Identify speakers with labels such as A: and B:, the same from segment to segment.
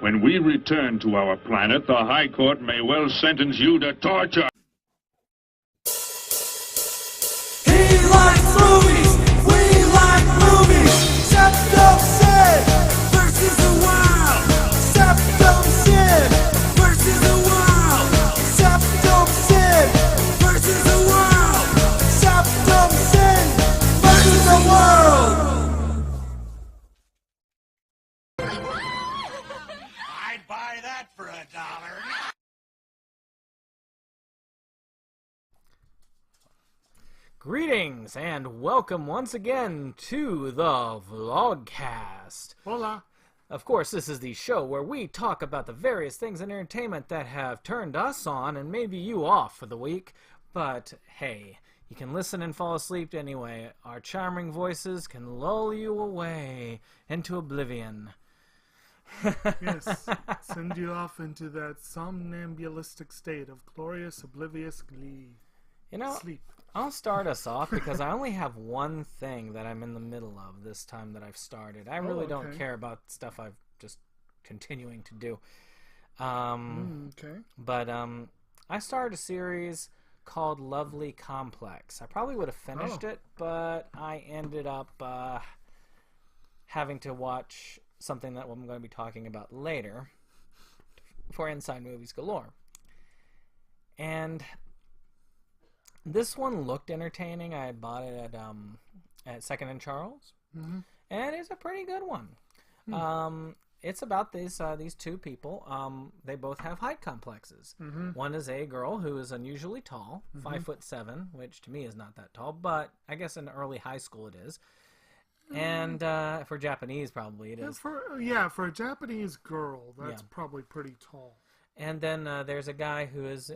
A: When we return to our planet, the High Court may well sentence you to torture.
B: He likes movies, we like movies. Septum Sid versus the Wild. Septum Sid versus the Wild. Septum Sid versus the Wild. Septum Sid versus the world.
C: I'd buy that for $1.
D: Greetings and welcome once again to the Vlogcast.
E: Hola.
D: Of course, this is the show where we talk about the various things in entertainment that have turned us on and maybe you off for the week. But hey, you can listen and fall asleep anyway. Our charming voices can lull you away into oblivion.
E: Yes, send you off into that somnambulistic state of glorious, oblivious glee.
D: You know,
E: Sleep.
D: I'll start us off because I only have one thing that I'm in the middle of this time that I've started. I really don't care about stuff I've just continuing to do.
E: Okay.
D: But I started a series called Lovely Complex. I probably would have finished it, but I ended up having to watch something that I'm going to be talking about later for Inside Movies Galore. And this one looked entertaining. I had bought it at Second and Charles, and it's a pretty good one. It's about these two people. They both have height complexes. One is a girl who is unusually tall, 5'7", which to me is not that tall, but I guess in early high school it is. And for Japanese, probably it is.
E: For a Japanese girl, that's probably pretty tall.
D: And then there's a guy who is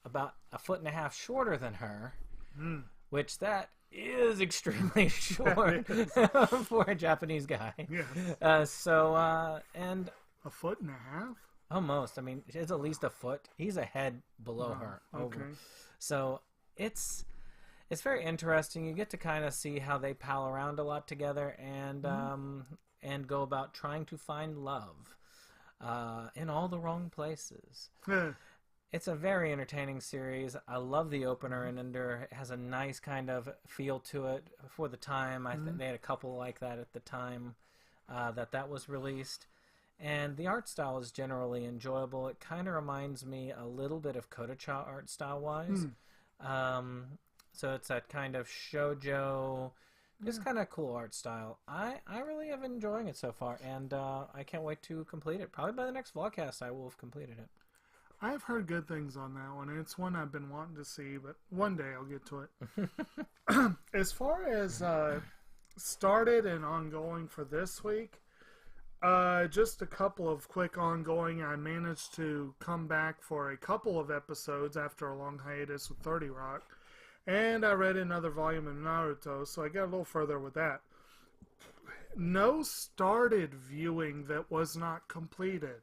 D: about 1.5 feet shorter than her, which that is extremely short for a Japanese guy.
E: Yeah.
D: And
E: 1.5 feet?
D: almost. I mean, it's at least a foot. He's a head below her.
E: Okay.
D: So it's very interesting. You get to kind of see how they pal around a lot together and go about trying to find love in all the wrong places.
E: Yeah.
D: It's a very entertaining series. I love the opener, and it has a nice kind of feel to it for the time. I think they had a couple like that at the time that was released. And the art style is generally enjoyable. It kind of reminds me a little bit of Kodacha art style-wise. So it's that kind of shoujo, just kind of cool art style. I really have enjoying it so far, and I can't wait to complete it. Probably by the next vlogcast I will have completed it.
E: I've heard good things on that one, and it's one I've been wanting to see, but one day I'll get to it. As far as started and ongoing for this week, just a couple of quick ongoing. I managed to come back for a couple of episodes after a long hiatus with 30 Rock, and I read another volume of Naruto, so I got a little further with that. No started viewing that was not completed.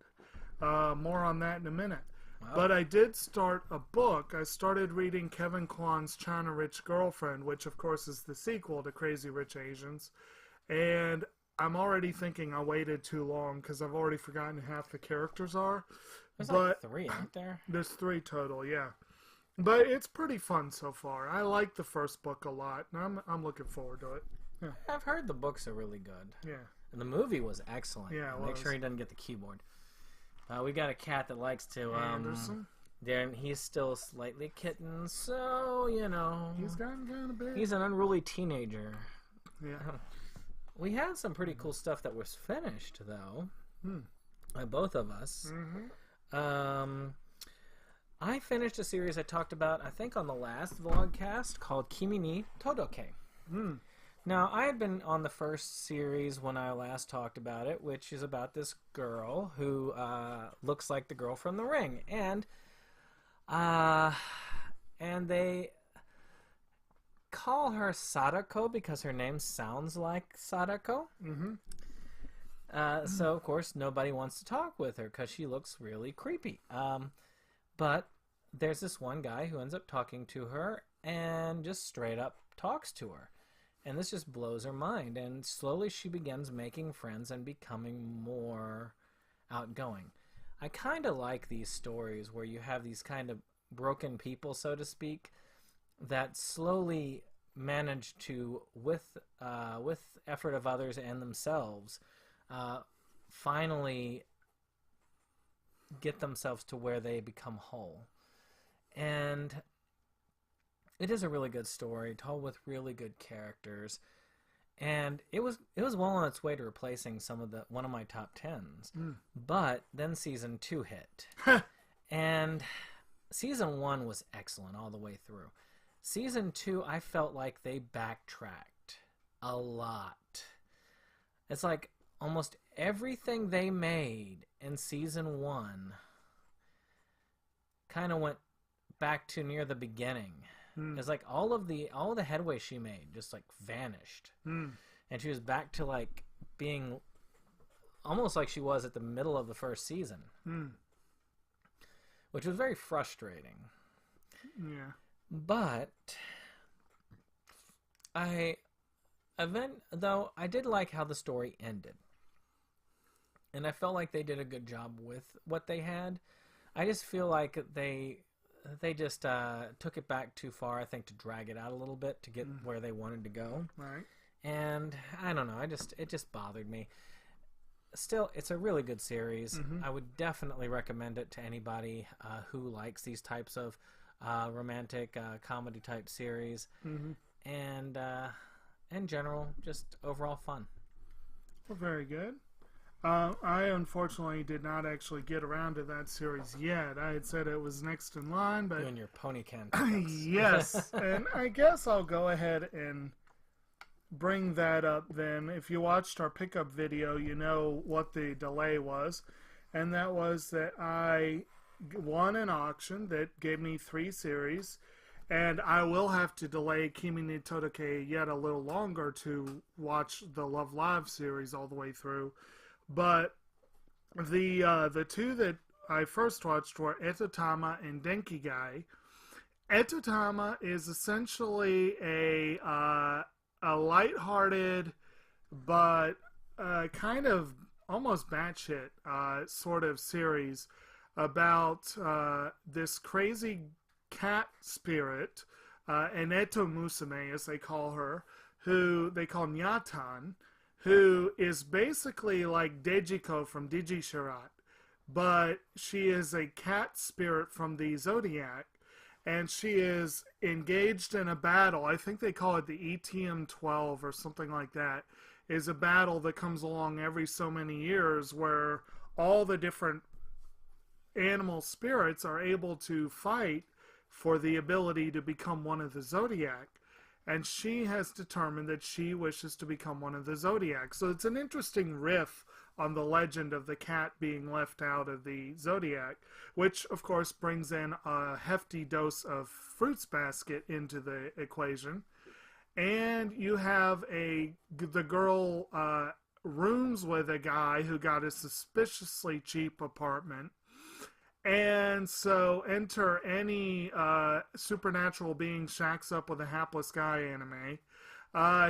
E: More on that in a minute.
D: Wow.
E: But I did start a book. I started reading Kevin Kwan's China Rich Girlfriend, which of course is the sequel to Crazy Rich Asians. And I'm already thinking I waited too long because I've already forgotten half the characters are.
D: There's like 3, aren't there?
E: There's 3 total, yeah. But it's pretty fun so far. I like the first book a lot, and I'm looking forward to it. Yeah.
D: I've heard the books are really good.
E: Yeah.
D: And the movie was excellent.
E: Yeah, it
D: Make
E: was.
D: sure he doesn't get the keyboard. We got a cat that likes to
E: Anderson?
D: Darren, he's still slightly kitten, so you know
E: He's gotten kind of big.
D: he's an unruly teenager.
E: Yeah.
D: We had some pretty cool stuff that was finished though, by both of us. I finished a series I talked about, I think, on the last vlogcast called Kimi ni Todoke. Now, I had been on the first series when I last talked about it, which is about this girl who looks like the girl from The Ring, and they call her Sadako because her name sounds like Sadako. So, of course, nobody wants to talk with her because she looks really creepy. But there's this one guy who ends up talking to her and just straight up talks to her. And this just blows her mind. And slowly she begins making friends and becoming more outgoing. I kind of like these stories where you have these kind of broken people, so to speak, that slowly manage to, with effort of others and themselves, finally get themselves to where they become whole. And it is a really good story, told with really good characters. And it was well on its way to replacing one of my top 10s. But then season 2 hit. And season 1 was excellent all the way through. Season 2, I felt like they backtracked a lot. It's like almost everything they made in season 1 kind of went back to near the beginning. It's like all the headway she made just like vanished. And she was back to like being almost like she was at the middle of the first season. Which was very frustrating.
E: Yeah.
D: But I did like how the story ended. And I felt like they did a good job with what they had. I just feel like they just took it back too far, I think, to drag it out a little bit to get where they wanted to go.
E: Right.
D: And I don't know, it just bothered me. Still, it's a really good series. I would definitely recommend it to anybody who likes these types of romantic comedy type series. And in general, just overall fun.
E: Well, very good. I unfortunately did not actually get around to that series yet. I had said it was next in line, but
D: You and your pony can pickups.
E: yes, and I guess I'll go ahead and bring that up then. If you watched our pickup video, you know what the delay was, and that was that I won an auction that gave me 3 series, and I will have to delay Kimi ni Todoke yet a little longer to watch the Love Live series all the way through. But the 2 that I first watched were Etatama and Denkigai. Etatama is essentially a lighthearted but kind of almost batshit sort of series about this crazy cat spirit, Eneto Musume, as they call her, who they call Nyatan, who is basically like Dejiko from Digishirat, but she is a cat spirit from the Zodiac, and she is engaged in a battle. I think they call it the ETM-12 or something like that. Is a battle that comes along every so many years where all the different animal spirits are able to fight for the ability to become one of the Zodiac. And she has determined that she wishes to become one of the Zodiac. So it's an interesting riff on the legend of the cat being left out of the Zodiac, which of course brings in a hefty dose of Fruits Basket into the equation. And you have the girl rooms with a guy who got a suspiciously cheap apartment. And so enter any supernatural being shacks up with a hapless guy anime.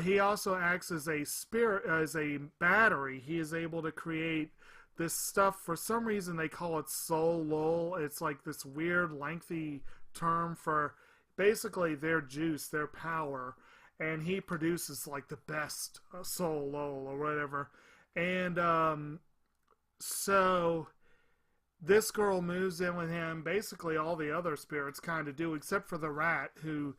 E: He also acts as a spirit, as a battery. He is able to create this stuff. For some reason they call it soul lol. It's like this weird lengthy term for basically their juice, their power. And he produces like the best soul lol or whatever. And so this girl moves in with him. Basically, all the other spirits kind of do, except for the rat, who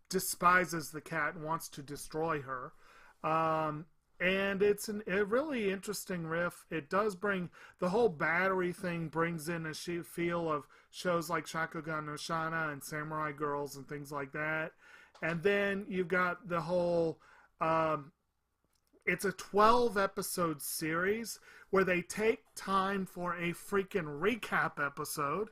E: despises the cat and wants to destroy her. And it's a really interesting riff. It does bring, the whole battery thing brings in a feel of shows like Shakugan no Shana and Samurai Girls and things like that. And then you've got the whole... it's a 12-episode series where they take time for a freaking recap episode.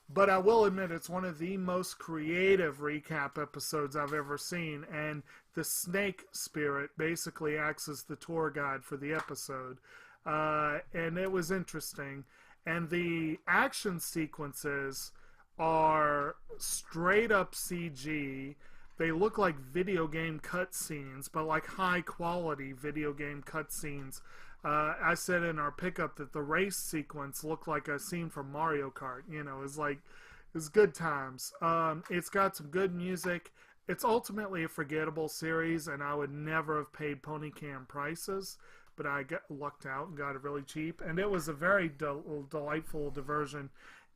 E: But I will admit it's one of the most creative recap episodes I've ever seen. And the snake spirit basically acts as the tour guide for the episode. And it was interesting. And the action sequences are straight up CG. They look like video game cutscenes, but like high quality video game cutscenes. I said in our pickup that the race sequence looked like a scene from Mario Kart. You know, it's good times. It's got some good music. It's ultimately a forgettable series, and I would never have paid pony cam prices, but I lucked out and got it really cheap, and it was a very delightful diversion.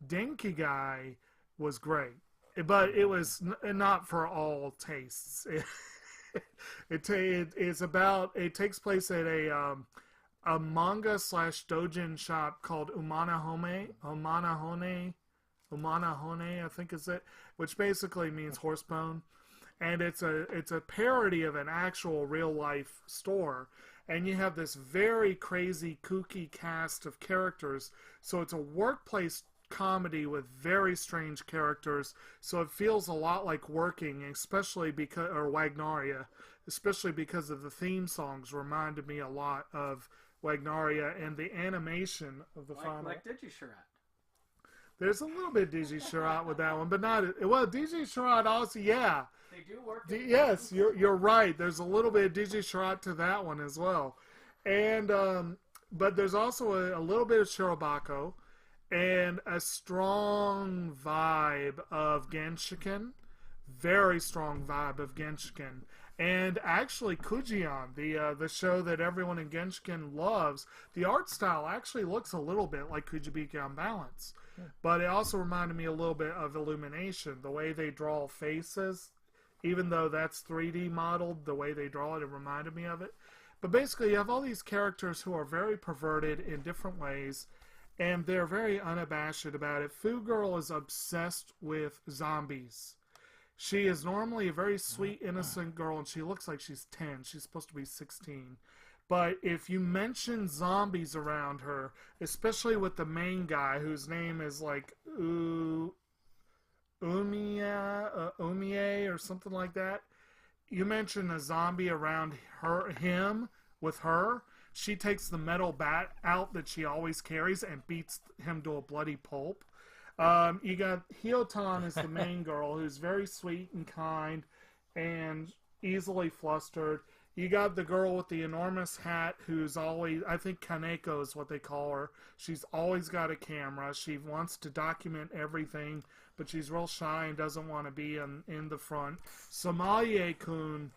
E: Denki Guy was great, but it was not for all tastes. It takes place at a manga / dojin shop called Umanahone, I think is it, which basically means horsebone, and it's a parody of an actual real life store, and you have this very crazy kooky cast of characters. So it's a workplace comedy with very strange characters, so it feels a lot like working, especially because Wagnaria, especially because of the theme songs reminded me a lot of Wagnaria, and the animation of the final.
D: Like Digisharat.
E: There's a little bit of Digisharat with that one, but not well. Digisharat also, yeah.
D: They do work.
E: Yes, you're right. There's a little bit of Digisharat to that one as well, and but there's also a little bit of Shirobako, and a strong vibe of Genshiken, very strong vibe of Genshiken, and actually Kujion, the show that everyone in Genshiken loves. The art style actually looks a little bit like Kujibiki on Balance, but it also reminded me a little bit of Illumination. The way they draw faces, even though that's 3D modeled, the way they draw it, it reminded me of it. But basically, you have all these characters who are very perverted in different ways, and they're very unabashed about it. Fu Girl is obsessed with zombies. She is normally a very sweet, innocent girl, and she looks like she's 10. She's supposed to be 16. But if you mention zombies around her, especially with the main guy, whose name is like Umie or something like that, you mention a zombie around him with her, she takes the metal bat out that she always carries and beats him to a bloody pulp. You got Hyotan as the main girl, who's very sweet and kind and easily flustered. You got the girl with the enormous hat who's always, I think Kaneko is what they call her. She's always got a camera. She wants to document everything, but she's real shy and doesn't want to be in the front. Sommelier-kun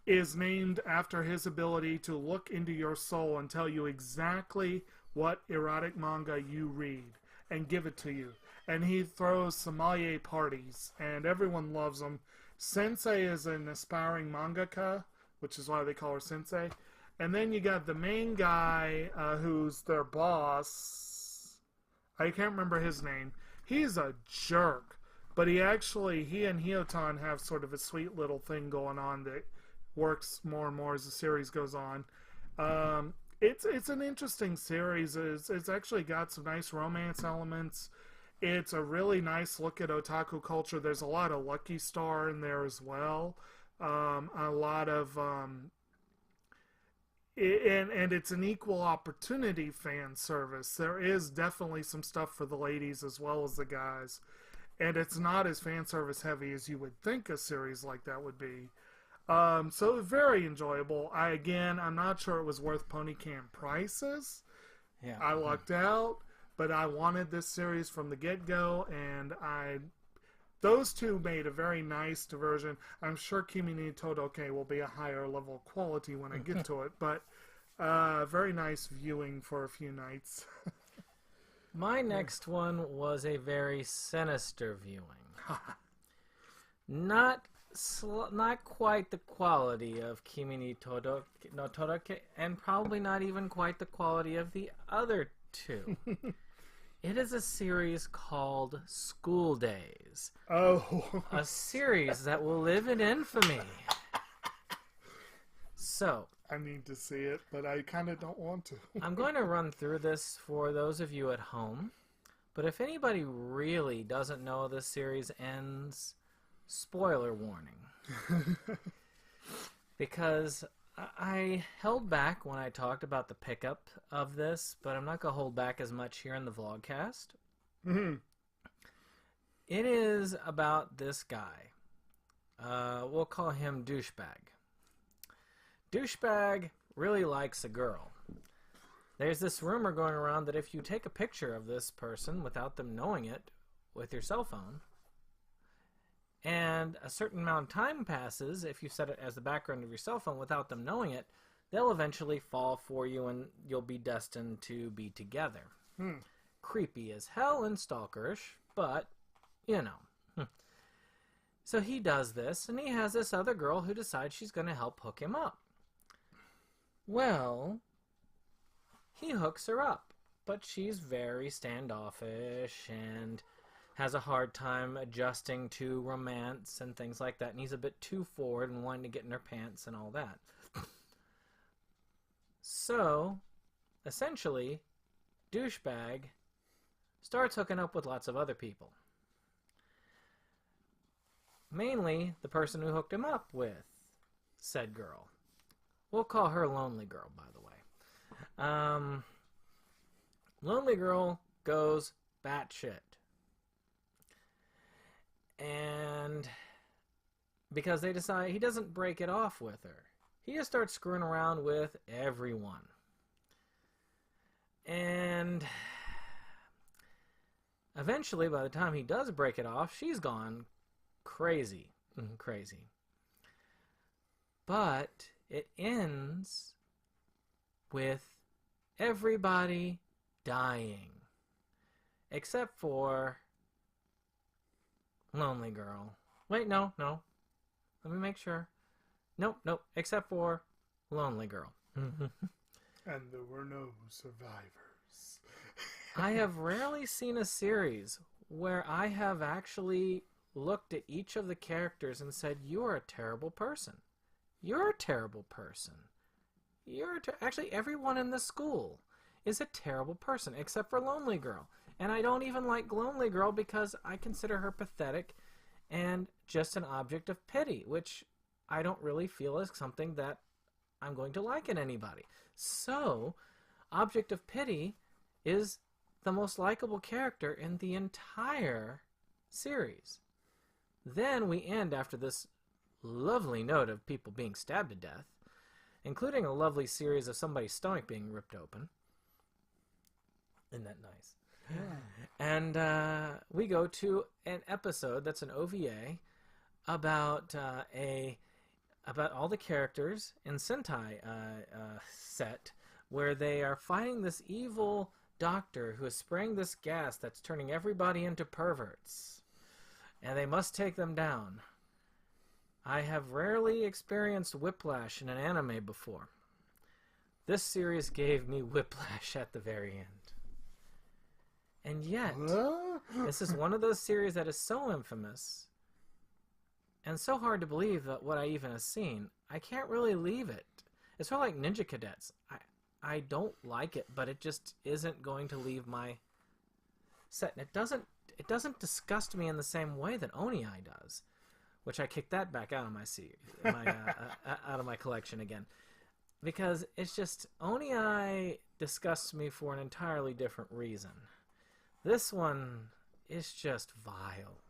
E: is named after his ability to look into your soul and tell you exactly what erotic manga you read and give it to you. And he throws sommelier parties, and everyone loves him. Sensei is an aspiring mangaka, which is why they call her Sensei. And then you got the main guy who's their boss. I can't remember his name. He's a jerk. But he and Hyotan have sort of a sweet little thing going on that works more and more as the series goes on. It's an interesting series. It's actually got some nice romance elements. It's a really nice look at otaku culture. There's a lot of Lucky Star in there as well. A lot of and it's an equal opportunity fan service. There is definitely some stuff for the ladies as well as the guys, and it's not as fan service heavy as you would think a series like that would be. So very enjoyable. I'm not sure it was worth ponycam prices.
D: Yeah,
E: I lucked out, but I wanted this series from the get-go, and those two made a very nice diversion. I'm sure Kimi ni Todoke will be a higher level of quality when I get to it, but very nice viewing for a few nights.
D: My next one was a very sinister viewing. Not quite the quality of Kimi ni Todoke, and probably not even quite the quality of the other two. It is a series called School Days.
E: Oh.
D: A series that will live in infamy. So,
E: I need to see it, but I kind of don't want to.
D: I'm going to run through this for those of you at home. But if anybody really doesn't know this series ends, spoiler warning. Because I held back when I talked about the pickup of this, but I'm not going to hold back as much here in the vlogcast.
E: Mm-hmm.
D: It is about this guy. We'll call him Douchebag. Douchebag really likes a girl. There's this rumor going around that if you take a picture of this person without them knowing it with your cell phone, and a certain amount of time passes, if you set it as the background of your cell phone without them knowing it, they'll eventually fall for you and you'll be destined to be together. Creepy as hell and stalkerish, but, you know. So he does this, and he has this other girl who decides she's going to help hook him up. Well, he hooks her up, but she's very standoffish and has a hard time adjusting to romance and things like that, and he's a bit too forward and wanting to get in her pants and all that. So, essentially, douchebag starts hooking up with lots of other people. Mainly the person who hooked him up with said girl. We'll call her Lonely Girl, by the way. Lonely Girl goes batshit. And because they decide he doesn't break it off with her. He just starts screwing around with everyone. And eventually, by the time he does break it off, she's gone crazy. Crazy. But it ends with everybody dying. Except for Lonely Girl. Wait, no. Let me make sure. Nope. Except for Lonely Girl.
E: And there were no survivors.
D: I have rarely seen a series where I have actually looked at each of the characters and said, "You're a terrible person. You're a terrible person. Actually, everyone in the school is a terrible person, except for Lonely Girl. And I don't even like Lonely Girl because I consider her pathetic and just an object of pity, which I don't really feel is something that I'm going to like in anybody. So, Object of Pity is the most likable character in the entire series. Then we end after this lovely note of people being stabbed to death, including a lovely series of somebody's stomach being ripped open. Isn't that nice? Yeah. And we go to an episode that's an OVA about about all the characters in Sentai set, where they are fighting this evil doctor who is spraying this gas that's turning everybody into perverts, and they must take them down. I have rarely experienced whiplash in an anime before. This series gave me whiplash at the very end. And yet, this is one of those series that is so infamous and so hard to believe that what I even have seen, I can't really leave it. It's sort of like Ninja Cadets. I don't like it, but it just isn't going to leave my set. And it doesn't disgust me in the same way that Oni-Eye does, which I kicked that back out of out of my collection again, because it's just Oni-Eye disgusts me for an entirely different reason. This one is just vile.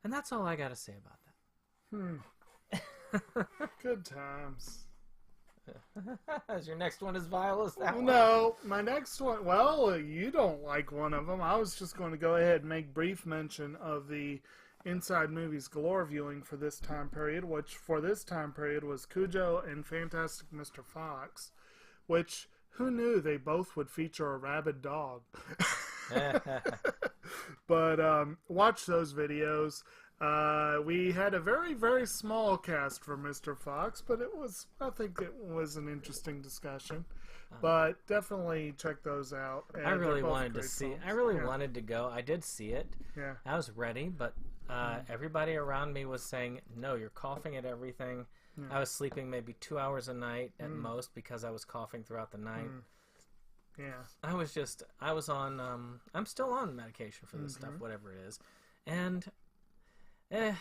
D: And that's all I gotta say about that.
E: Good times.
D: Is your next one as vile as that one?
E: No, my next one, well, you don't like one of them. I was just going to go ahead and make brief mention of the Inside Movies Galore viewing for this time period, which for this time period was Cujo and Fantastic Mr. Fox, which, who knew they both would feature a rabid dog? But watch those videos. We had a very, very small cast for Mr. Fox, but I think it was an interesting discussion. But definitely check those out.
D: I really wanted to see. I really wanted to go. I did see it.
E: Yeah.
D: I was ready, but everybody around me was saying, "No, you're coughing at everything." Yeah. I was sleeping maybe 2 hours a night at most because I was coughing throughout the night.
E: Yeah.
D: I was on. I'm still on medication for this stuff, whatever it is, and. I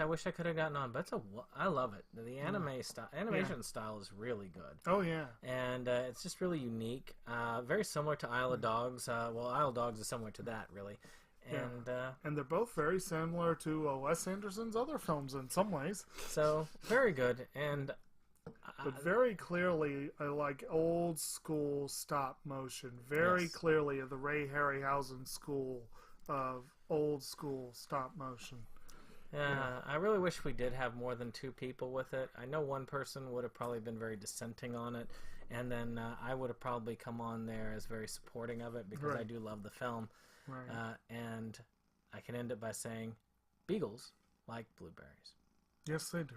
D: wish I could have gotten on, but I love it. The animation style is really good.
E: Oh yeah,
D: and it's just really unique. Very similar to Isle of Dogs. Isle of Dogs is similar to that, really. And
E: they're both very similar to Wes Anderson's other films in some ways.
D: So very good. And
E: but very clearly like old school stop motion. Very
D: Yes.
E: clearly the Ray Harryhausen school of old school stop motion.
D: Yeah, I really wish we did have more than 2 people with it. I know one person would have probably been very dissenting on it, and then I would have probably come on there as very supporting of it because I
E: Right.
D: do love the film.
E: Right.
D: And I can end it by saying, beagles like blueberries.
E: Yes, they do.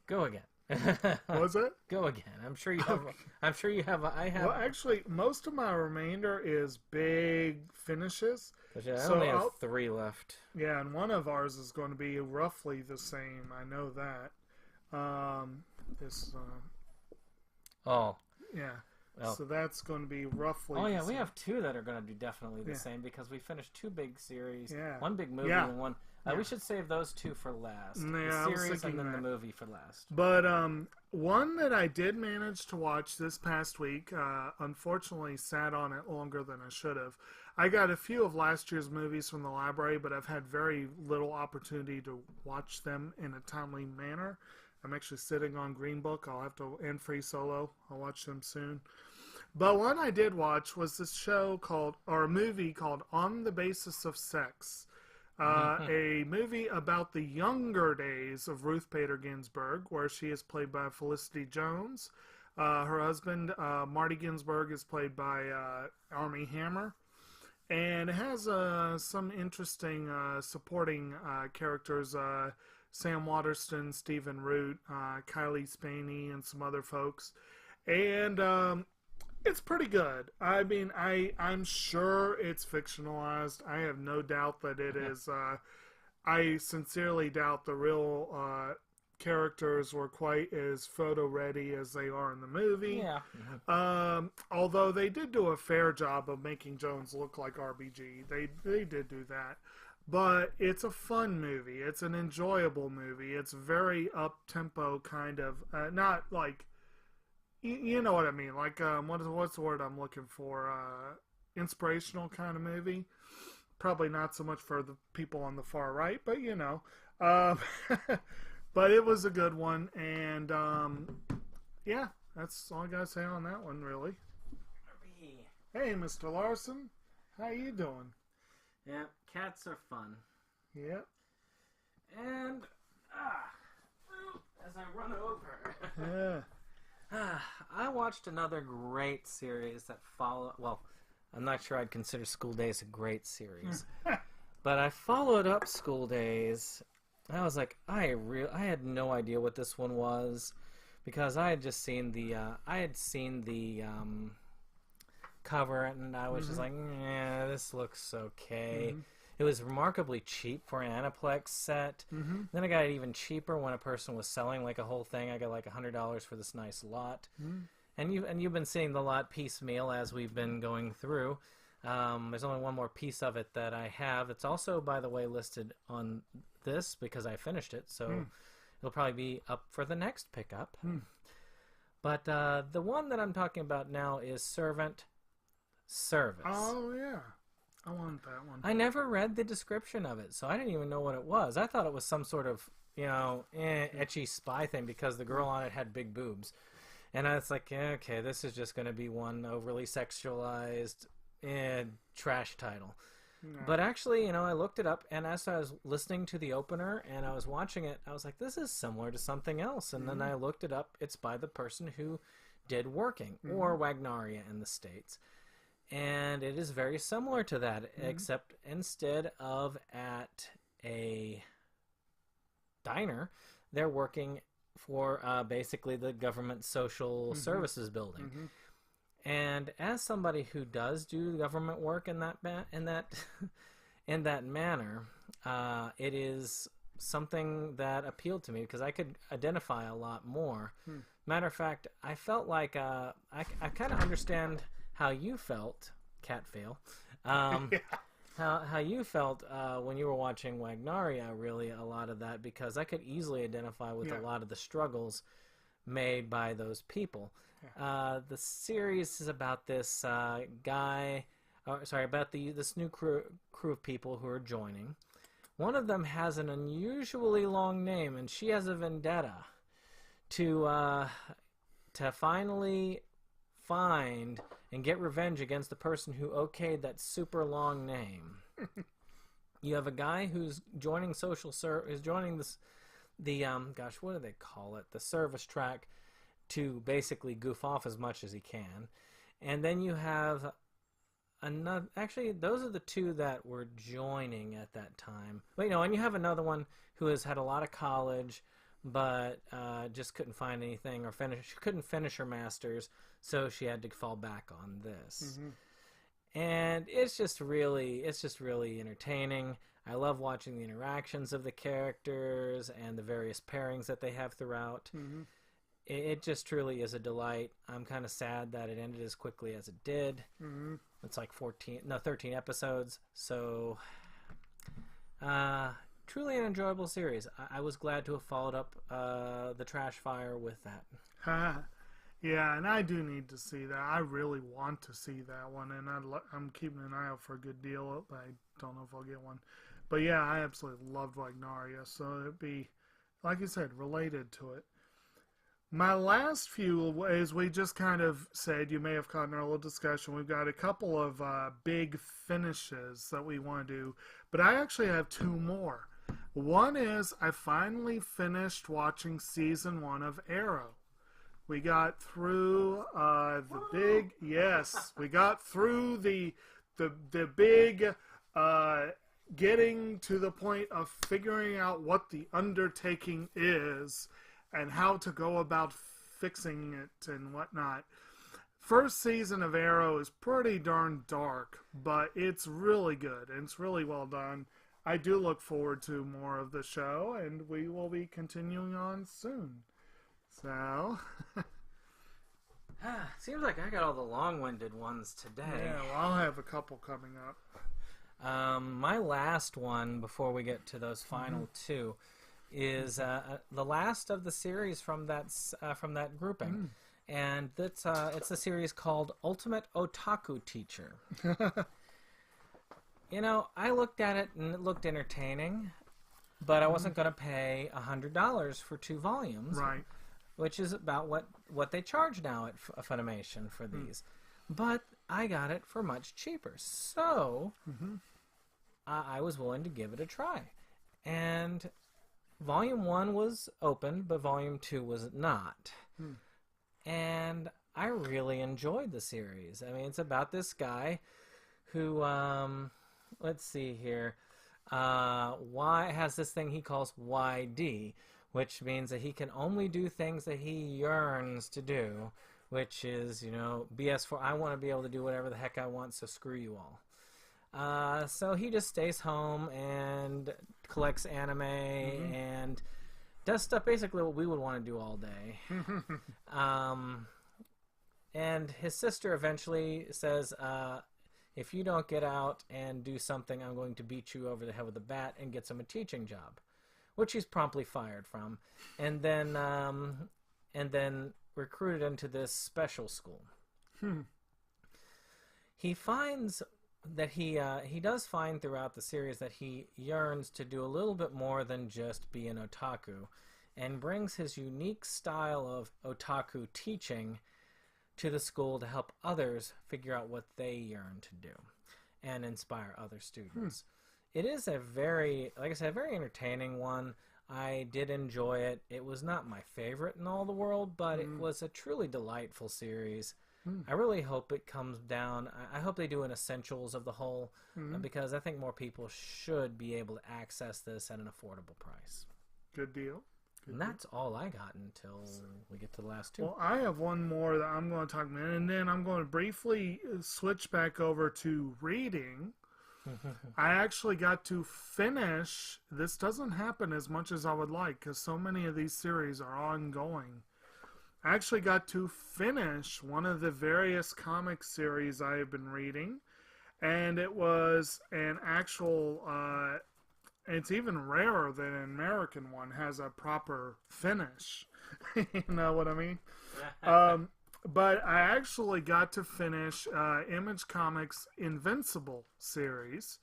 D: Go again.
E: Was it?
D: Go again. I'm sure you have. I'm sure you have. I have.
E: Well, actually, most of my remainder is big finishes.
D: I
E: so
D: only have
E: I'll-
D: 3 left.
E: Yeah, and one of ours is going to be roughly the same. I know that. This,
D: Oh.
E: yeah.
D: Well.
E: So that's going to be roughly.
D: Oh
E: the
D: yeah, we
E: same.
D: have 2 that are going to be definitely the
E: Yeah.
D: same because we finished 2 big series,
E: Yeah.
D: 1 big movie,
E: Yeah.
D: and one.
E: Yeah.
D: We should save those 2 for last.
E: Yeah,
D: The
E: I was
D: series
E: thinking
D: and then the
E: that.
D: movie for last.
E: But one that I did manage to watch this past week, unfortunately sat on it longer than I should have. I got a few of last year's movies from the library, but I've had very little opportunity to watch them in a timely manner. I'm actually sitting on Green Book. I'll have to, and Free Solo. I'll watch them soon. But one I did watch was this show called, or a movie called On the Basis of Sex. A movie about the younger days of Ruth Bader Ginsburg, where she is played by Felicity Jones. Her husband, Marty Ginsburg, is played by Armie Hammer. And it has some interesting supporting characters. Sam Waterston, Stephen Root, Kylie Spaney, and some other folks. And it's pretty good. I mean, I'm sure it's fictionalized. I have no doubt that it is. I sincerely doubt the real characters were quite as photo ready as they are in the movie.
D: Yeah.
E: Although they did do a fair job of making Jones look like RBG. They did do that. But it's a fun movie. It's an enjoyable movie. It's very up-tempo kind of, not like, you know what I mean. Like, what's the word I'm looking for? Inspirational kind of movie. Probably not so much for the people on the far right, but you know. But it was a good one. And, yeah, that's all I got to say on that one, really. Hey, Mr. Larson. How you doing?
D: Yeah, cats are fun.
E: Yep.
D: And as I run over,
E: Yeah.
D: I watched another great series that followed. Well, I'm not sure I'd consider School Days a great series, but I followed up School Days. I was like, I had no idea what this one was because I had just seen the cover and I was just like, yeah, this looks okay. It was remarkably cheap for an Aniplex set. Then I got it even cheaper when a person was selling like a whole thing. I got like $100 for this nice lot. And you've been seeing the lot piecemeal as we've been going through. There's only one more piece of it that I have. It's also, by the way, listed on this because I finished it, so it'll probably be up for the next pickup. But the one that I'm talking about now is Servant Service.
E: Oh, yeah. I want that one.
D: I never read the description of it, so I didn't even know what it was. I thought it was some sort of, ecchi spy thing because the girl on it had big boobs. And I was like, okay, this is just going to be one overly sexualized trash title.
E: No.
D: But actually, I looked it up, and as I was listening to the opener and I was watching it, I was like, this is similar to something else. And then I looked it up. It's by the person who did Working, or Wagnaria in the States. And it is very similar to that, except instead of at a diner, they're working for basically the government social services building. And as somebody who does do government work in that in that manner, it is something that appealed to me because I could identify a lot more. Matter of fact, I felt like I kind of understand how you felt, Catfail, how you felt when you were watching Wagnaria, really, a lot of that, because I could easily identify with a lot of the struggles made by those people. The series is about this about this new crew of people who are joining, one of them has an unusually long name, and she has a vendetta to finally find and get revenge against the person who okayed that super long name. You have a guy who's joining gosh, what do they call it? The service track, to basically goof off as much as he can. And then you have another, actually those are the two that were joining at that time. Wait, no, and you have another one who has had a lot of college, but just couldn't find anything or couldn't finish her master's, so she had to fall back on this. And it's just really entertaining. I love watching the interactions of the characters and the various pairings that they have throughout. It just truly is a delight. I'm kind of sad that it ended as quickly as it did. It's like 13 episodes. So, truly an enjoyable series. I was glad to have followed up the Trash Fire with that.
E: Yeah, and I do need to see that. I really want to see that one, and I'm keeping an eye out for a good deal. I don't know if I'll get one. But yeah, I absolutely loved Wagnaria, so it'd be, like you said, related to it. My last few, as we just kind of said, you may have caught in our little discussion, we've got a couple of big finishes that we want to do, but I actually have two more. One is I finally finished watching season 1 of Arrow. We got through we got through the big getting to the point of figuring out what the undertaking is and how to go about fixing it and whatnot. First season of Arrow is pretty darn dark, but it's really good and it's really well done. I do look forward to more of the show, and we will be continuing on soon. So,
D: seems like I got all the long-winded ones today.
E: yeah, well, I'll have a couple coming up.
D: My last one, before we get to those final two, is the last of the series from that grouping, and it's a series called Ultimate Otaku Teacher. You know, I looked at it and it looked entertaining, but I wasn't going to pay $100 for 2 volumes,
E: Right.
D: which is about what they charge now at Funimation for these. But I got it for much cheaper, so I was willing to give it a try. And Volume 1 was open, but Volume 2 was not. And I really enjoyed the series. I mean, it's about this guy who, let's see here, has this thing he calls YD, which means that he can only do things that he yearns to do, which is, you know, BS4, I want to be able to do whatever the heck I want, so screw you all. So he just stays home and collects anime and does stuff basically what we would want to do all day. And his sister eventually says, if you don't get out and do something, I'm going to beat you over the head with a bat, and gets him a teaching job, which he's promptly fired from, and then recruited into this special school. He finds that he does find throughout the series that he yearns to do a little bit more than just be an otaku, and brings his unique style of otaku teaching to the school to help others figure out what they yearn to do and inspire other students. It is a very, like I said, very entertaining one. I did enjoy it. It was not my favorite in all the world, but it was a truly delightful series. I really hope it comes down. I hope they do an essentials of the whole, because I think more people should be able to access this at an affordable price.
E: Good deal.
D: And that's all I got until we get to the last two.
E: Well, I have one more that I'm going to talk about, and then I'm going to briefly switch back over to reading. I actually got to finish. This doesn't happen as much as I would like, because so many of these series are ongoing. I actually got to finish one of the various comic series I have been reading, and it was an actual, it's even rarer than an American one has a proper finish. You know what I mean? But I actually got to finish Image Comics' Invincible series,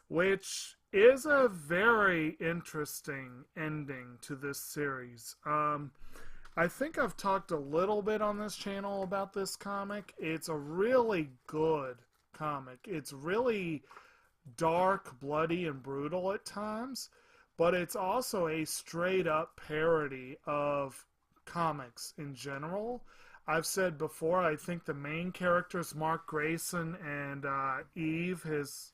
E: which is a very interesting ending to this series. I think I've talked a little bit on this channel about this comic. It's a really good comic. It's really dark, bloody, and brutal at times, but it's also a straight up parody of comics in general. I've said before, I think the main characters, Mark Grayson and Eve, his,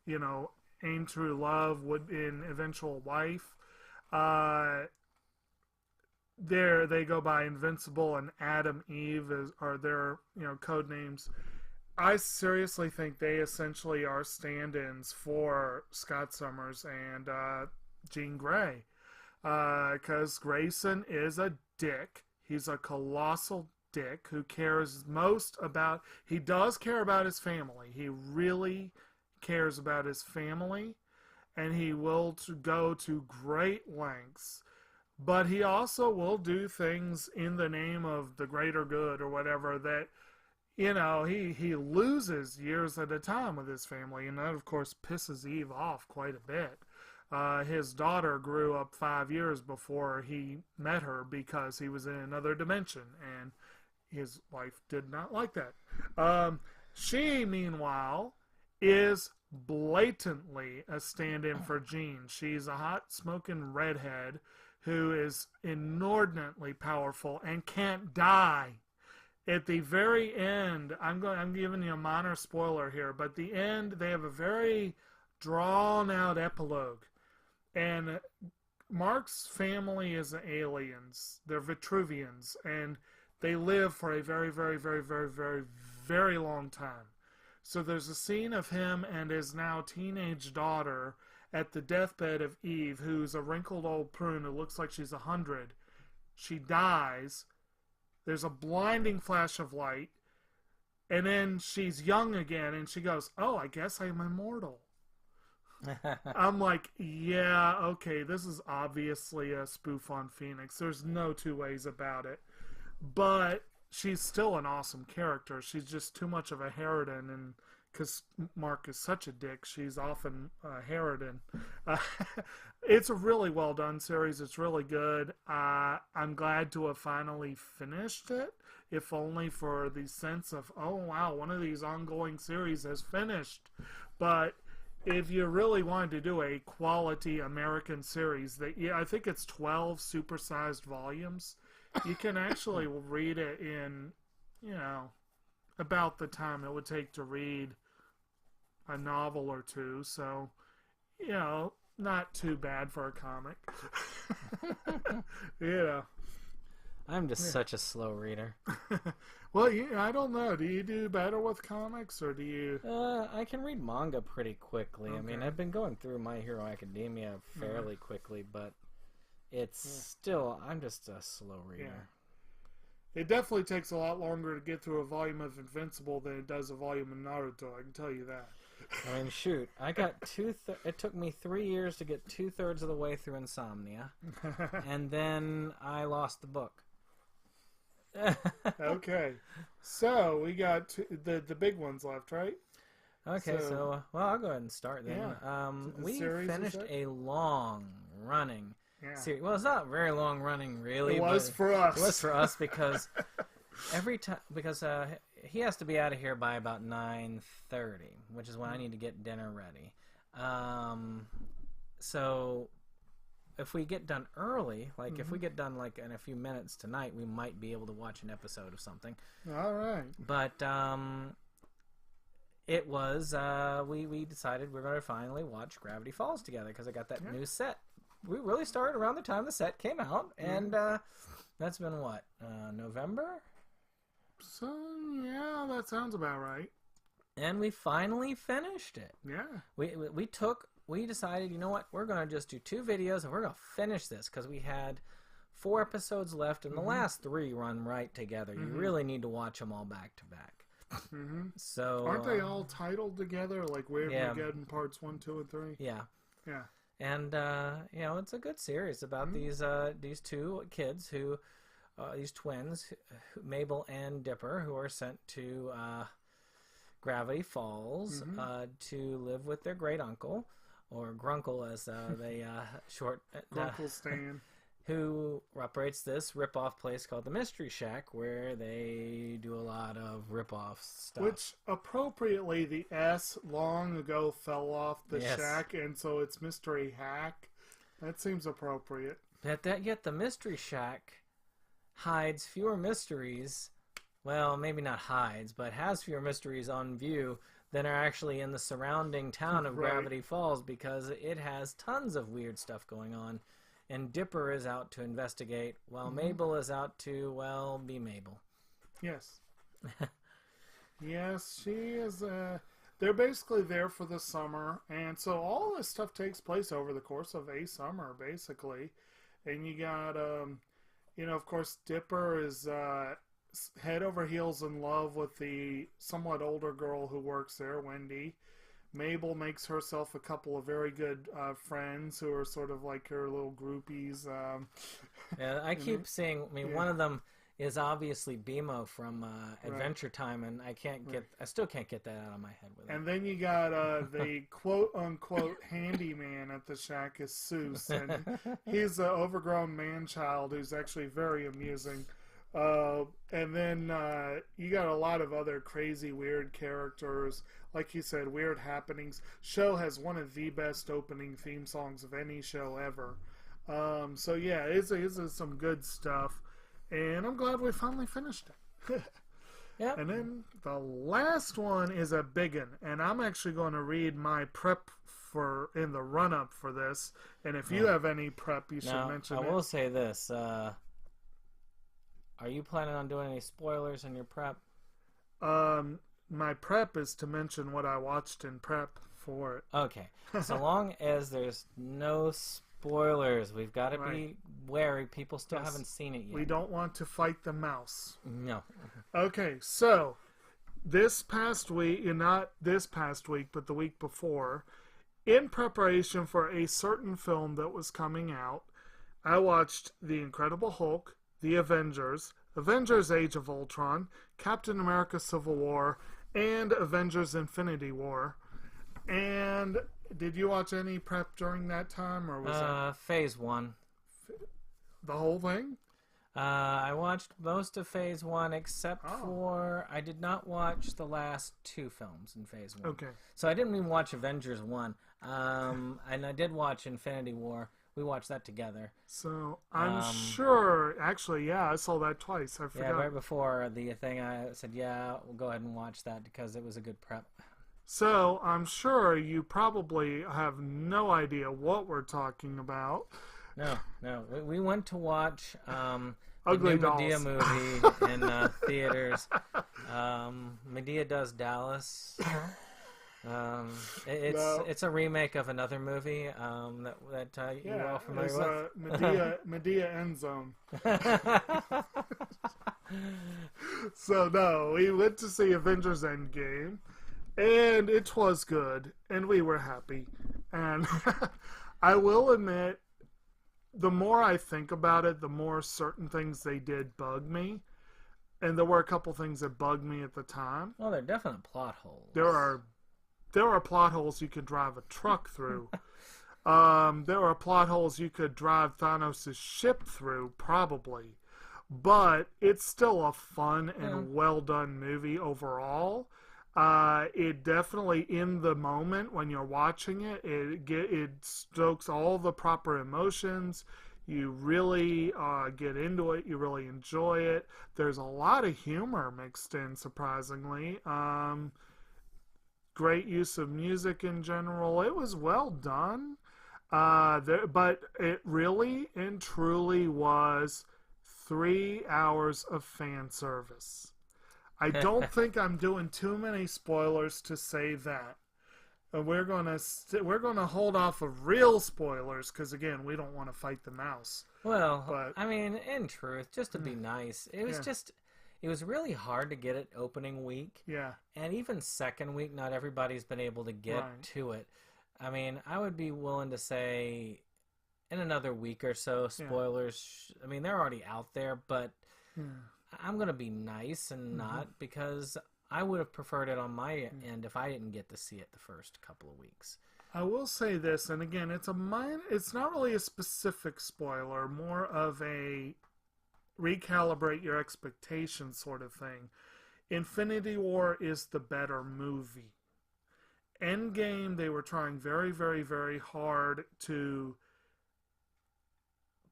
E: aim true love, would be an eventual wife. There they go by Invincible and Adam Eve are their code names. I seriously think they essentially are stand-ins for Scott Summers and Jean Grey, because Grayson is a dick. He's a colossal dick who cares most about. He does care about his family. He really cares about his family, and he will go to great lengths. But he also will do things in the name of the greater good or whatever that, he loses years at a time with his family. And that, of course, pisses Eve off quite a bit. His daughter grew up 5 years before he met her because he was in another dimension. And his wife did not like that. She, meanwhile, is blatantly a stand-in for Jean. She's a hot-smoking redhead who is inordinately powerful and can't die. At the very end, I'm giving you a minor spoiler here, but at the end they have a very drawn-out epilogue, and Mark's family is aliens. They're Vitruvians, and they live for a very, very, very, very, very, very long time. So there's a scene of him and his now teenage daughter at the deathbed of Eve, who's a wrinkled old prune who looks like she's 100. She dies. There's a blinding flash of light. And then she's young again, and she goes, "Oh, I guess I'm immortal." I'm like, yeah, okay, this is obviously a spoof on Phoenix. There's no two ways about it. But she's still an awesome character. She's just too much of a harridan, and because Mark is such a dick, she's often harridan. It's a really well done series. It's really good. I'm glad to have finally finished it, if only for the sense of, oh wow, one of these ongoing series has finished. But if you really wanted to do a quality American series, I think it's 12 supersized volumes. You can actually read it in, about the time it would take to read a novel or two. So, not too bad for a comic.
D: I'm just such a slow reader.
E: Well, I don't know. Do you do better with comics, or do you?
D: I can read manga pretty quickly. Okay. I mean, I've been going through My Hero Academia fairly quickly, but it's still, I'm just a slow reader.
E: Yeah. It definitely takes a lot longer to get through a volume of Invincible than it does a volume of Naruto, I can tell you that.
D: I mean, shoot, I got it took me 3 years to get 2/3 of the way through Insomnia, and then I lost the book.
E: Okay, so we got the big ones left, right?
D: Okay, so well, I'll go ahead and start then.
E: Yeah.
D: We finished a long-running series. Well, it's not very long-running, really.
E: It was for us.
D: It was for us because every time he has to be out of here by about 9:30, which is when I need to get dinner ready. So if we get done early, like if we get done like in a few minutes tonight, we might be able to watch an episode of something.
E: All right.
D: But it was we decided we're going to finally watch Gravity Falls together because I got that new set. We really started around the time the set came out, and that's been what, November?
E: So yeah, that sounds about right.
D: And we finally finished it.
E: Yeah.
D: We decided, you know what, we're going to just do 2 videos and we're going to finish this because we had 4 episodes left and the last 3 run right together. You really need to watch them all back to back. So
E: aren't they all titled together, like Weird Mageddon parts 1, 2, and 3?
D: Yeah.
E: Yeah.
D: And it's a good series about these 2 kids who these twins, Mabel and Dipper, who are sent to Gravity Falls to live with their great uncle or Grunkle as they short,
E: Grunkle Stan.
D: who operates this rip-off place called the Mystery Shack, where they do a lot of rip-off stuff.
E: Which, appropriately, the S long ago fell off the
D: Yes.
E: shack, and so it's Mystery Hack. That seems appropriate.
D: Yet the Mystery Shack hides fewer mysteries. Well, maybe not hides, but has fewer mysteries on view than are actually in the surrounding town of
E: Right.
D: Gravity Falls, because it has tons of weird stuff going on. And Dipper is out to investigate, while Mabel is out to, well, be Mabel.
E: Yes. Yes, she is. They're basically there for the summer, and so all this stuff takes place over the course of a summer, basically. And you got, of course, Dipper is head over heels in love with the somewhat older girl who works there, Wendy. Mabel makes herself a couple of very good friends who are sort of like her little groupies.
D: Yeah, I keep seeing. I mean, one of them is obviously BMO from Adventure Time, and I still can't get that out of my head with it.
E: And then you got the quote-unquote handyman at the shack is Seuss, and he's an overgrown man-child who's actually very amusing. And then you got a lot of other crazy, weird characters. Like you said, weird happenings. Show has one of the best opening theme songs of any show ever. So yeah, it's some good stuff. And I'm glad we finally finished it.
D: Yep.
E: And then the last one is a big one. And I'm actually going to read my prep in the run-up for this. And if you have any prep, you should mention it.
D: I will say this. Are you planning on doing any spoilers in your prep?
E: My prep is to mention what I watched in prep for it.
D: Okay. So long as there's no spoilers, we've got to be wary. People still haven't seen it yet.
E: We don't want to fight the mouse.
D: No.
E: Okay, so this past week, not this past week, but the week before, in preparation for a certain film that was coming out, I watched The Incredible Hulk, The Avengers, Avengers Age of Ultron, Captain America Civil War, and Avengers Infinity War. And did you watch any prep during that time, or was that
D: Phase 1.
E: the whole thing?
D: I watched most of Phase 1 except for I did not watch the last 2 films in Phase 1.
E: Okay.
D: So I didn't even watch Avengers 1. And I did watch Infinity War. We watched that together.
E: So I'm sure, actually, I saw that twice. I forgot.
D: Yeah, right before the thing, I said, we'll go ahead and watch that because it was a good prep.
E: So I'm sure you probably have no idea what we're talking about.
D: No. We went to watch the
E: Ugly
D: new
E: Dolls.
D: Medea movie in theaters. Medea Does Dallas. It's a remake of another movie that you're all familiar with.
E: Medea End Zone. So no, we went to see Avengers Endgame, and it was good, and we were happy. And I will admit, the more I think about it, the more certain things they did bug me. And there were a couple things that bugged me at the time.
D: Well, they're definite plot holes.
E: There are plot holes you could drive a truck through. There are plot holes you could drive Thanos' ship through, probably. But it's still a fun and well-done movie overall. It definitely, in the moment when you're watching it, it stokes all the proper emotions. You really get into it. You really enjoy it. There's a lot of humor mixed in, surprisingly. Great use of music in general. It was well done. But it really and truly was 3 hours of fan service. I don't think I'm doing too many spoilers to say that. We're gonna hold off of real spoilers because again, we don't want to fight the mouse.
D: Well,
E: but,
D: I mean, in truth, just to be nice, it was it was really hard to get it opening week.
E: Yeah.
D: And even second week, not everybody's been able to get to it. I mean, I would be willing to say in another week or so, spoilers. I mean, they're already out there, but I'm going to be nice and not, because I would have preferred it on my end if I didn't get to see it the first couple of weeks.
E: I will say this, and again, it's not really a specific spoiler, more of a recalibrate your expectations sort of thing. Infinity War is the better movie. Endgame, they were trying very, very, very hard to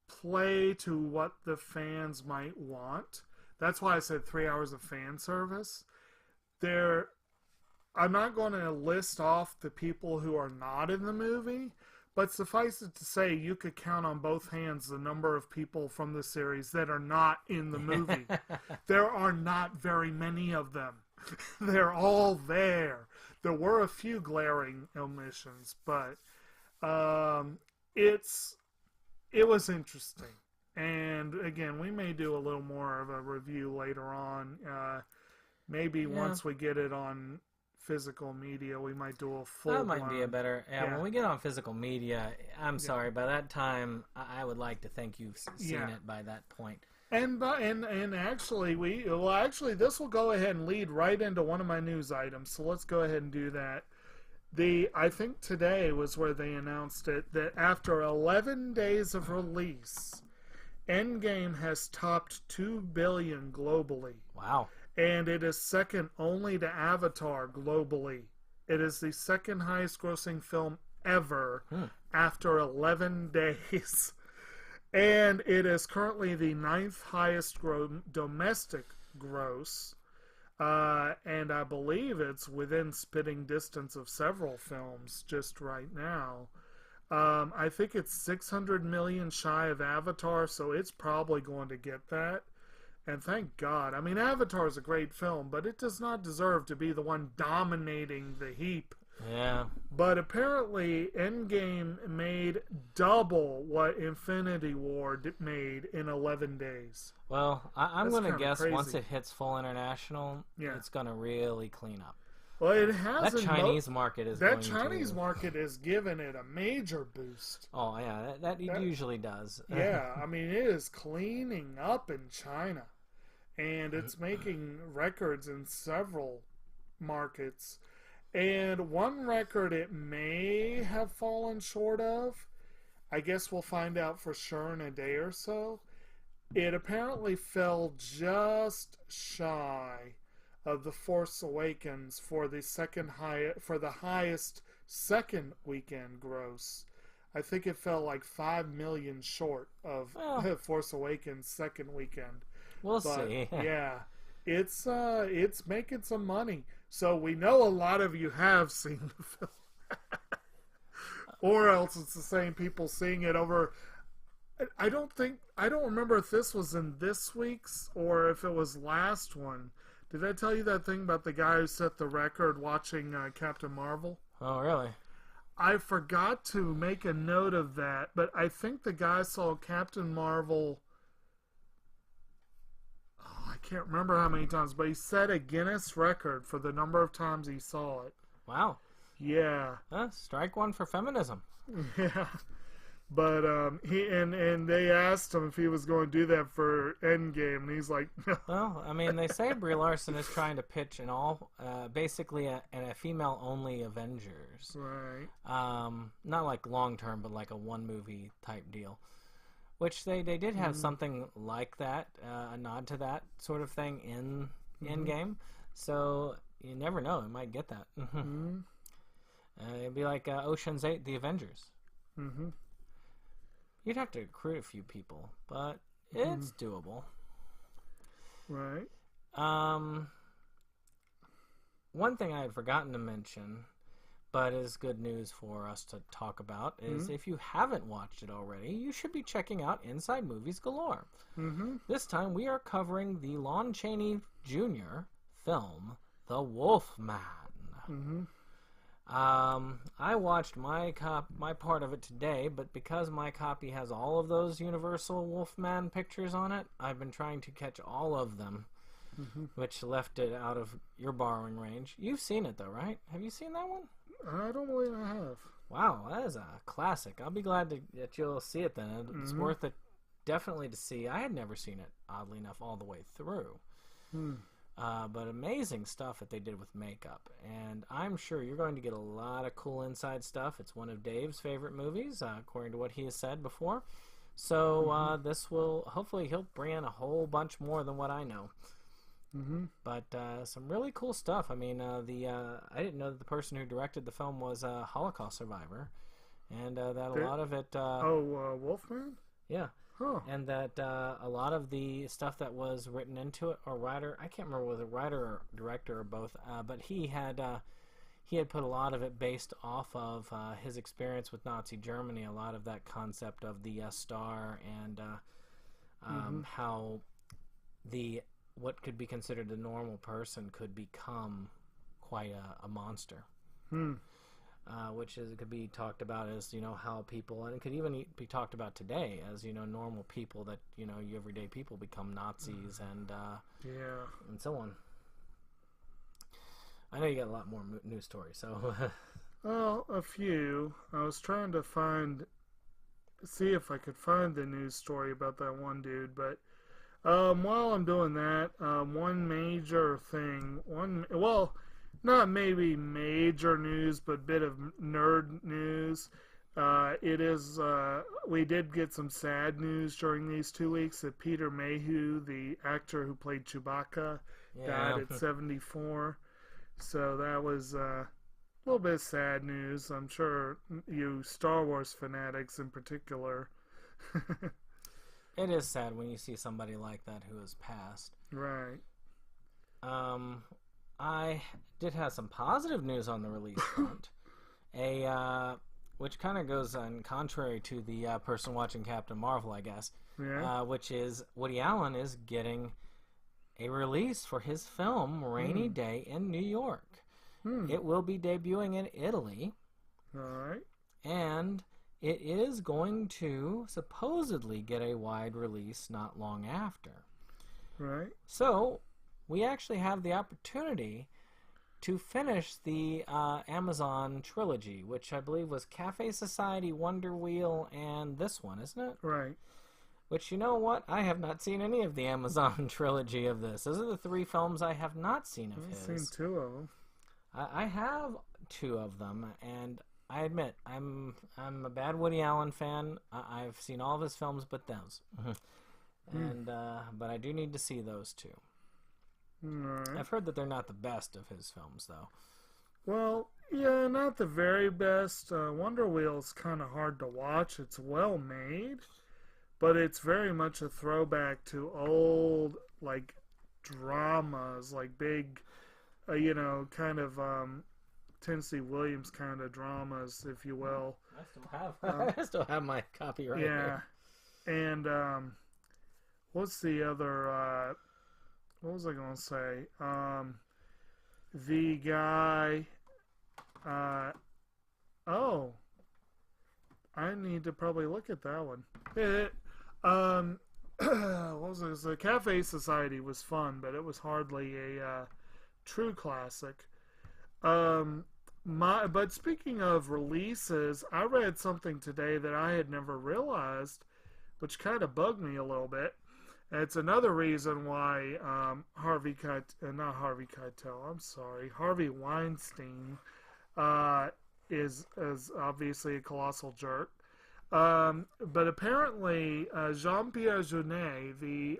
E: play to what the fans might want. That's why I said 3 hours of fan service. I'm not going to list off the people who are not in the movie, but suffice it to say, you could count on both hands the number of people from the series that are not in the movie. There are not very many of them. They're all there. There were a few glaring omissions, but it was interesting. And again, we may do a little more of a review later on. Maybe once we get it on physical media, we might do a full.
D: That might be a better. Yeah, when we get on physical media, I'm sorry. By that time, I would like to think you've seen it by that point.
E: And actually, this will go ahead and lead right into one of my news items. So let's go ahead and do that. I think today was where they announced it, that after 11 days of release, Endgame has topped 2 billion globally.
D: Wow.
E: And it is second only to Avatar globally. It is the second highest grossing film ever after 11 days. And it is currently the 9th highest domestic gross. And I believe it's within spitting distance of several films just right now. I think it's 600 million shy of Avatar, so it's probably going to get that. And thank God. I mean, Avatar is a great film, but it does not deserve to be the one dominating the heap.
D: Yeah.
E: But apparently, Endgame made double what Infinity War made in 11 days.
D: Well, I'm going to guess
E: crazy.
D: Once it hits full international, it's going to really clean up.
E: Well, it has.
D: That Chinese market is.
E: That Chinese market is giving it a major boost.
D: Oh yeah, that usually does.
E: Yeah, I mean it is cleaning up in China, and it's making records in several markets. And one record it may have fallen short of, I guess we'll find out for sure in a day or so. It apparently fell just shy of The Force Awakens for the highest second weekend gross. I think it fell like 5 million short of Force Awakens second weekend.
D: We'll see.
E: Yeah, it's making some money. So we know a lot of you have seen the film, or else it's the same people seeing it over. I don't remember if this was in this week's or if it was last one. Did I tell you that thing about the guy who set the record watching Captain Marvel?
D: Oh, really?
E: I forgot to make a note of that, but I think the guy saw Captain Marvel, I can't remember how many times, but he set a Guinness record for the number of times he saw it.
D: Wow.
E: Yeah.
D: Strike one for feminism.
E: Yeah. But and they asked him if he was going to do that for Endgame, and he's like, no.
D: Well, I mean, they say Brie Larson is trying to pitch basically a female-only Avengers.
E: Right.
D: Not like long-term, but like a one-movie type deal. Which they did have something like that, a nod to that sort of thing in Endgame. So you never know, it might get that. It'd be like Ocean's 8, The Avengers.
E: Mm-hmm.
D: You'd have to recruit a few people, but it's doable.
E: Right.
D: One thing I had forgotten to mention, but is good news for us to talk about, is if you haven't watched it already, you should be checking out Inside Movies Galore. This time we are covering the Lon Chaney Jr. film, The Wolfman. I watched my part of it today, but because my copy has all of those Universal Wolfman pictures on it, I've been trying to catch all of them, which left it out of your borrowing range. You've seen it though, right? Have you seen that one?
E: I don't believe I have.
D: Wow, that is a classic. I'll be glad that you'll see it then. It's worth it definitely to see. I had never seen it, oddly enough, all the way through. But amazing stuff that they did with makeup. And I'm sure you're going to get a lot of cool inside stuff. It's one of Dave's favorite movies, according to what he has said before. So this will, hopefully he'll bring in a whole bunch more than what I know. But some really cool stuff. I mean, I didn't know that the person who directed the film was a Holocaust survivor. And that a lot of it...
E: Wolfman?
D: Yeah.
E: Huh.
D: And that a lot of the stuff that was written into it, or writer, I can't remember whether writer or director or both, but he had put a lot of it based off of his experience with Nazi Germany, a lot of that concept of the star and how what could be considered a normal person could become quite a monster. Which could be talked about as, how people, and it could even be talked about today as, normal people that, you everyday people become Nazis and so on. I know you got a lot more news stories, so.
E: Well, a few. I was trying to see if I could find the news story about that one dude, but while I'm doing that, one major thing, not maybe major news, but bit of nerd news. We did get some sad news during these 2 weeks that Peter Mayhew, the actor who played Chewbacca, died at 74. So that was a little bit of sad news. I'm sure you Star Wars fanatics in particular.
D: It is sad when you see somebody like that who has passed.
E: Right.
D: I did have some positive news on the release front, which kind of goes on contrary to the person watching Captain Marvel, I guess.
E: Yeah.
D: Which is Woody Allen is getting a release for his film Rainy Day in New York. It will be debuting in Italy.
E: All right.
D: And it is going to supposedly get a wide release not long after.
E: Right.
D: So we actually have the opportunity to finish the Amazon trilogy, which I believe was Cafe Society, Wonder Wheel, and this one, isn't it?
E: Right.
D: Which, you know what? I have not seen any of the Amazon trilogy of this. Those are the 3 films I have not seen of his.
E: I've seen 2 of them.
D: I have 2 of them, and I admit I'm a bad Woody Allen fan. I've seen all of his films but those. And but I do need to see those 2.
E: Right.
D: I've heard that they're not the best of his films, though.
E: Well, yeah, not the very best. Wonder Wheel's kind of hard to watch. It's well made, but it's very much a throwback to old, like, dramas, like big, kind of Tennessee Williams kind of dramas, if you will.
D: I still have my copy right here.
E: And what's the other? What was I going to say? The guy. I need to probably look at that one. What was it? The Cafe Society was fun, but it was hardly a true classic. But speaking of releases, I read something today that I had never realized, which kind of bugged me a little bit. And it's another reason why Harvey Weinstein is obviously a colossal jerk. But apparently, Jean-Pierre Jeunet, the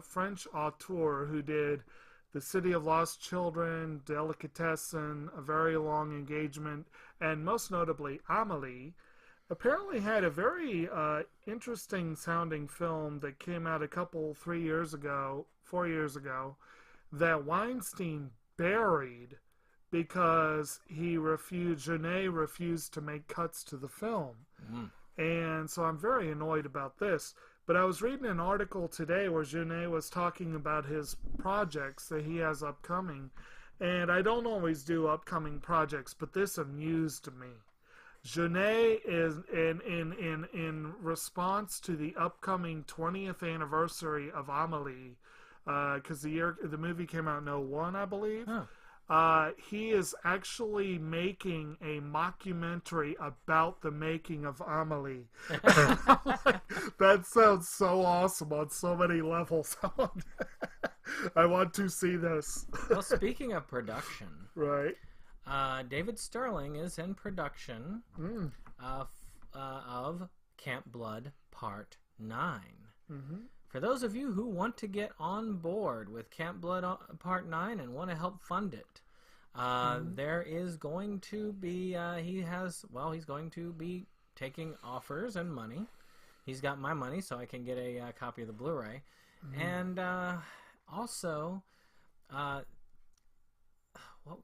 E: French auteur who did The City of Lost Children, Delicatessen, A Very Long Engagement, and most notably Amélie, apparently had a very interesting sounding film that came out 4 years ago, that Weinstein buried because Jeunet refused to make cuts to the film. And so I'm very annoyed about this. But I was reading an article today where Jeunet was talking about his projects that he has upcoming. And I don't always do upcoming projects, but this amused me. Jeunet is in response to the upcoming 20th anniversary of Amélie, because the movie came out in 2001, I believe. He is actually making a mockumentary about the making of Amélie. That sounds so awesome on so many levels. I want to see this.
D: Well, speaking of production,
E: Right.
D: David Sterling is in production of Camp Blood Part 9.
E: Mm-hmm.
D: For those of you who want to get on board with Camp Blood Part 9 and want to help fund it, there is going to be, he's going to be taking offers and money. He's got my money, so I can get a copy of the Blu-ray. And also, what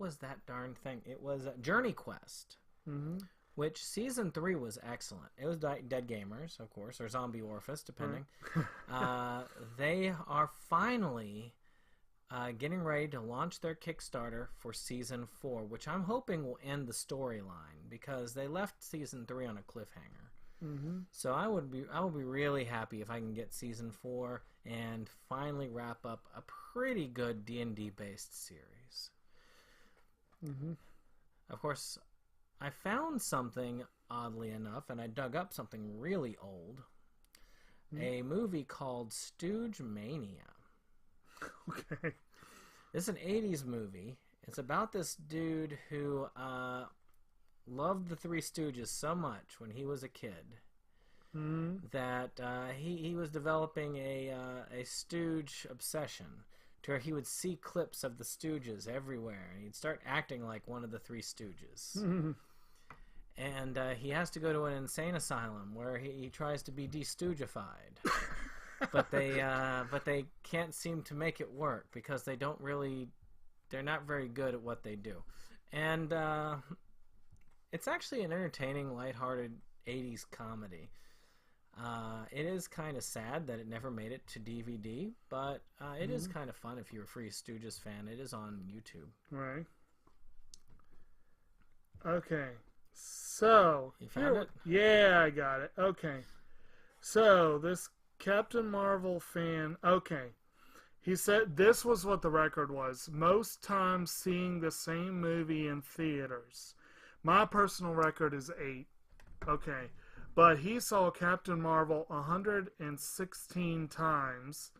D: was that darn thing? It was Journey Quest, which Season 3 was excellent. It was Dead Gamers, of course, or Zombie Orphis, depending. They are finally getting ready to launch their Kickstarter for Season 4, which I'm hoping will end the storyline, because they left Season 3 on a cliffhanger. So I would be really happy if I can get Season 4 and finally wrap up a pretty good D&D based series. Of course, I found something, oddly enough, and I dug up something really old. A movie called Stooge Mania.
E: Okay.
D: It's an 80s movie. It's about this dude who loved the Three Stooges so much when he was a kid that he was developing a Stooge obsession, to where he would see clips of the Stooges everywhere, and he'd start acting like one of the Three Stooges. And he has to go to an insane asylum where he tries to be de-Stoogified. but they can't seem to make it work, because they're not very good at what they do. And it's actually an entertaining, lighthearted 80s comedy. It is kind of sad that it never made it to DVD, but it is kind of fun if you're a Three Stooges fan. It is on YouTube.
E: Right. Okay. So,
D: You found it?
E: Yeah, I got it. Okay. So, this Captain Marvel fan, okay. He said this was what the record was. Most times seeing the same movie in theaters. My personal record is 8. Okay. But he saw Captain Marvel 116 times,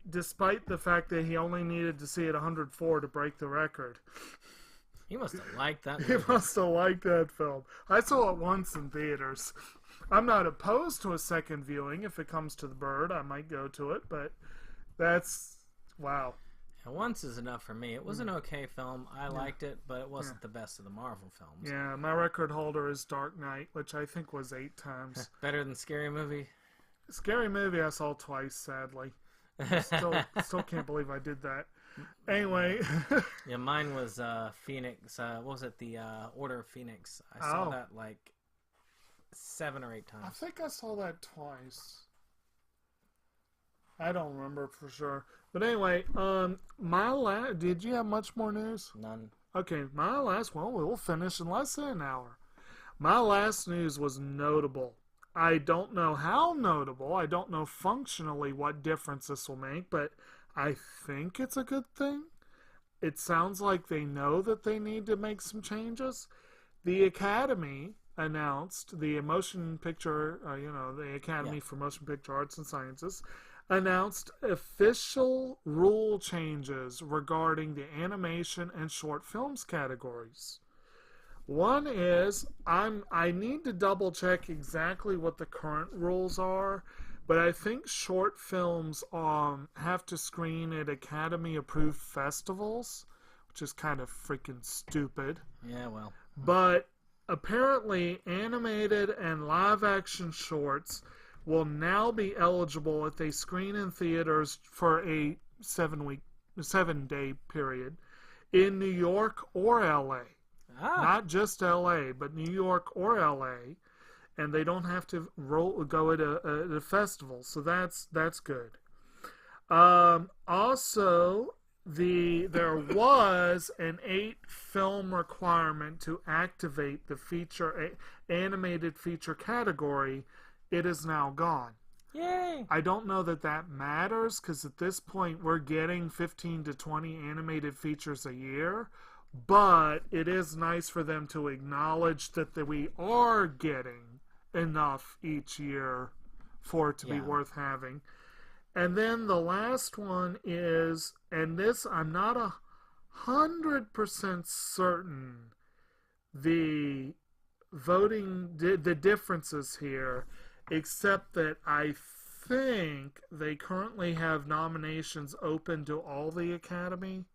E: despite the fact that he only needed to see it 104 to break the record.
D: He must have liked that
E: He
D: movie.
E: must have liked that film. I saw it once in theaters. I'm not opposed to a second viewing. If it comes to the bird, I might go to it, but that's... wow.
D: And once is enough for me. It was an okay film. I liked it, but it wasn't the best of the Marvel films.
E: Yeah, my record holder is Dark Knight, which I think was 8 times.
D: Better than Scary Movie?
E: Scary Movie I saw twice, sadly. Still can't believe I did that. Anyway.
D: Yeah, mine was Phoenix. What was it? The Order of Phoenix. I saw that like 7 or 8 times.
E: I think I saw that twice. I don't remember for sure. But anyway, did you have much more news?
D: None.
E: Okay, we'll finish in less than an hour. My last news was notable. I don't know how notable. I don't know functionally what difference this will make, but I think it's a good thing. It sounds like they know that they need to make some changes. The Academy announced, the Motion Picture, the Academy for Motion Picture Arts and Sciences, announced official rule changes regarding the animation and short films categories. One is, I need to double check exactly what the current rules are, but I think short films have to screen at Academy approved festivals, which is kind of freaking stupid.
D: Yeah, well.
E: But apparently animated and live action shorts will now be eligible if they screen in theaters for a 7-day period in New York or LA. Not just LA, but New York or LA, and they don't have to go at a festival, so that's good. Also, there was an 8-film requirement to activate the animated feature category. It is now gone.
D: Yay!
E: I don't know that matters, because at this point we're getting 15 to 20 animated features a year, but it is nice for them to acknowledge that we are getting enough each year for it to be worth having. And then the last one is, and this I'm not 100% certain the voting, the differences here, except that I think they currently have nominations open to all the Academy.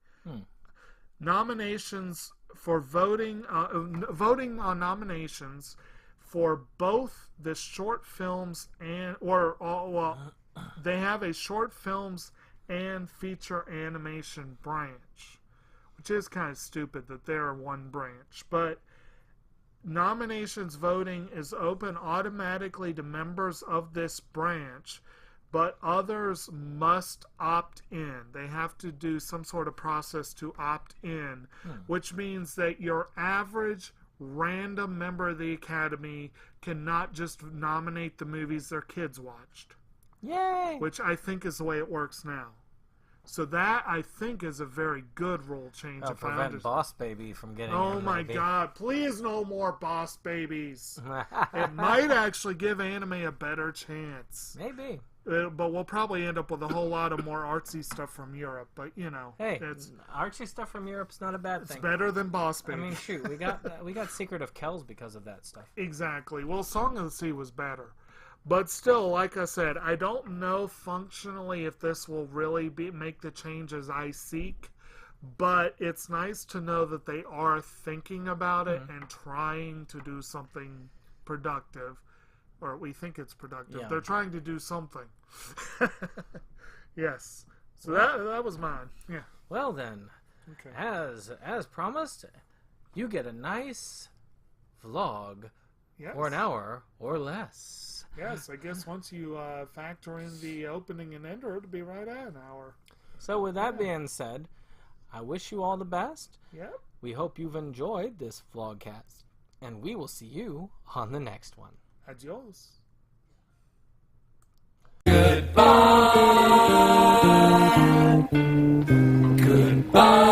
E: Nominations for voting on nominations for both the short films and they have a short films and feature animation branch, which is kind of stupid that they're one branch, but nominations voting is open automatically to members of this branch, but others must opt in. They have to do some sort of process to opt in, which means that your average random member of the Academy cannot just nominate the movies their kids watched.
D: Yay!
E: Which I think is the way it works now. So that, I think, is a very good rule change.
D: Oh, prevent Boss Baby from getting
E: Oh
D: in,
E: my
D: maybe.
E: God, please no more Boss Babies. It might actually give anime a better chance.
D: Maybe.
E: But we'll probably end up with a whole lot of more artsy stuff from Europe. But, you know,
D: Hey,
E: it's
D: artsy stuff from Europe's not a bad thing.
E: better than Boss
D: I
E: Baby.
D: mean, shoot, we got Secret of Kells because of that stuff.
E: Exactly. Well, Song of the Sea was better. But still, like I said, I don't know functionally if this will really make the changes I seek. But it's nice to know that they are thinking about it and trying to do something productive. Or we think it's productive.
D: Yeah.
E: They're trying to do something. Yes. So that was mine. Yeah.
D: Well then,
E: Okay.
D: as promised, you get a nice vlog
E: Yes.
D: for an hour or less.
E: Yes, I guess once you factor in the opening and ender, it'll be right at an hour.
D: So with that being said, I wish you all the best.
E: Yep.
D: We hope you've enjoyed this vlogcast, and we will see you on the next one.
E: Adios.
B: Goodbye.